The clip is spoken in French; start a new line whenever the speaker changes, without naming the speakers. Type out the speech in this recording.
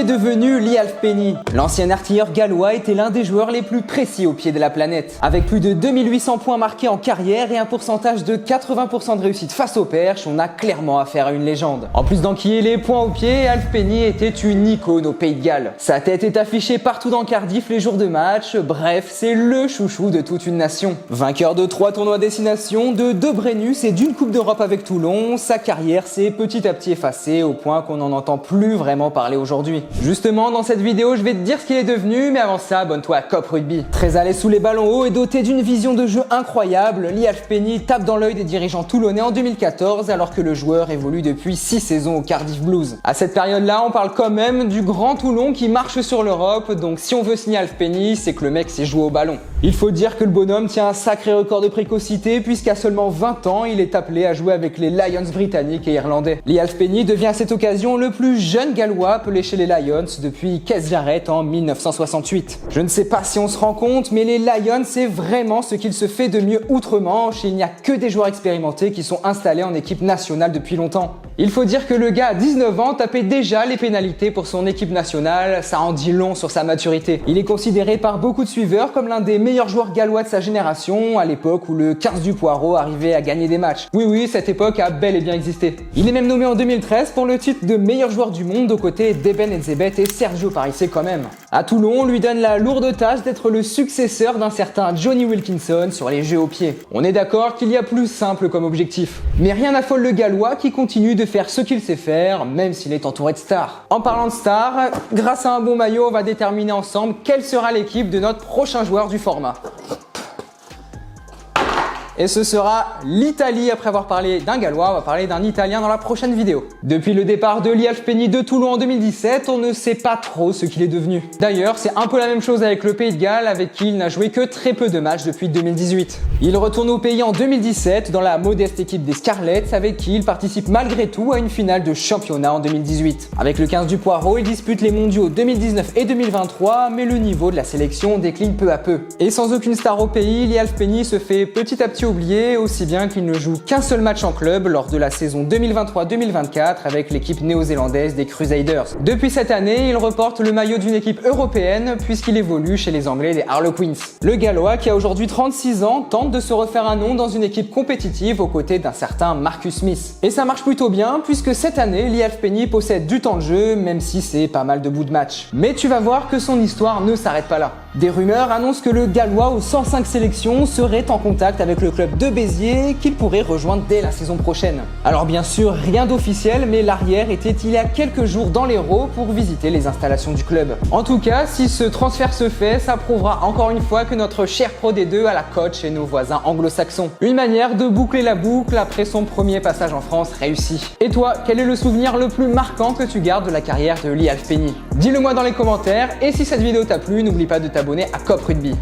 Qu'est devenu Lee Halfpenny? L'ancien artilleur gallois était l'un des joueurs les plus précis au pied de la planète. Avec plus de 2800 points marqués en carrière et un pourcentage de 80% de réussite face aux perches, on a clairement affaire à une légende. En plus d'enquiller les points au pied, Halfpenny était une icône au Pays de Galles. Sa tête est affichée partout dans Cardiff les jours de match, bref, c'est le chouchou de toute une nation. Vainqueur de 3 tournois destination, de 2 Brennus et d'une Coupe d'Europe avec Toulon, sa carrière s'est petit à petit effacée au point qu'on n'en entend plus vraiment parler aujourd'hui. Justement, dans cette vidéo, je vais te dire ce qu'il est devenu, mais avant ça, abonne-toi à Cop Rugby. Très à l'aise sous les ballons hauts et doté d'une vision de jeu incroyable, Lee Halfpenny tape dans l'œil des dirigeants toulonnais en 2014 alors que le joueur évolue depuis 6 saisons au Cardiff Blues. À cette période-là, on parle quand même du grand Toulon qui marche sur l'Europe, donc si on veut signer Halfpenny, c'est que le mec sait jouer au ballon. Il faut dire que le bonhomme tient un sacré record de précocité puisqu'à seulement 20 ans, il est appelé à jouer avec les Lions britanniques et irlandais. Lee Halfpenny devient à cette occasion le plus jeune gallois appelé chez les Lions depuis Kes Jarrett en 1968. Je ne sais pas si on se rend compte, mais les Lions, c'est vraiment ce qu'il se fait de mieux outre-Manche et il n'y a que des joueurs expérimentés qui sont installés en équipe nationale depuis longtemps. Il faut dire que le gars à 19 ans tapait déjà les pénalités pour son équipe nationale, ça en dit long sur sa maturité. Il est considéré par beaucoup de suiveurs comme l'un des meilleurs joueurs gallois de sa génération, à l'époque où le 15 du Poireau arrivait à gagner des matchs. Oui, cette époque a bel et bien existé. Il est même nommé en 2013 pour le titre de meilleur joueur du monde aux côtés d'Eben Etzebeth et Sergio Parisse quand même. À Toulon, on lui donne la lourde tâche d'être le successeur d'un certain Johnny Wilkinson sur les jeux au pied. On est d'accord qu'il y a plus simple comme objectif. Mais rien n'affole le gallois qui continue de faire ce qu'il sait faire, même s'il est entouré de stars. En parlant de stars, grâce à un bon maillot, on va déterminer ensemble quelle sera l'équipe de notre prochain joueur du format. Et ce sera l'Italie. Après avoir parlé d'un Gallois, on va parler d'un Italien dans la prochaine vidéo. Depuis le départ de Lee Halfpenny de Toulon en 2017, on ne sait pas trop ce qu'il est devenu. D'ailleurs, c'est un peu la même chose avec le Pays de Galles, avec qui il n'a joué que très peu de matchs depuis 2018. Il retourne au pays en 2017 dans la modeste équipe des Scarlets, avec qui il participe malgré tout à une finale de championnat en 2018. Avec le 15 du Poireau, il dispute les mondiaux 2019 et 2023, mais le niveau de la sélection décline peu à peu. Et sans aucune star au pays, Lee Halfpenny se fait petit à petit oublié, aussi bien qu'il ne joue qu'un seul match en club lors de la saison 2023-2024 avec l'équipe néo-zélandaise des Crusaders. Depuis cette année, il reporte le maillot d'une équipe européenne puisqu'il évolue chez les Anglais des Harlequins. Le Gallois, qui a aujourd'hui 36 ans, tente de se refaire un nom dans une équipe compétitive aux côtés d'un certain Marcus Smith. Et ça marche plutôt bien puisque cette année, Lee Halfpenny possède du temps de jeu, même si c'est pas mal de bouts de match. Mais tu vas voir que son histoire ne s'arrête pas là. Des rumeurs annoncent que le Gallois aux 105 sélections serait en contact avec le club de Béziers qu'il pourrait rejoindre dès la saison prochaine. Alors bien sûr, rien d'officiel, mais l'arrière était il y a quelques jours dans l'Hérault pour visiter les installations du club. En tout cas, si ce transfert se fait, ça prouvera encore une fois que notre cher Pro D2 a la cote chez nos voisins anglo-saxons. Une manière de boucler la boucle après son premier passage en France réussi. Et toi, quel est le souvenir le plus marquant que tu gardes de la carrière de Lee Halfpenny? Dis-le moi dans les commentaires, et si cette vidéo t'a plu, n'oublie pas de t'abonner à Cop Rugby.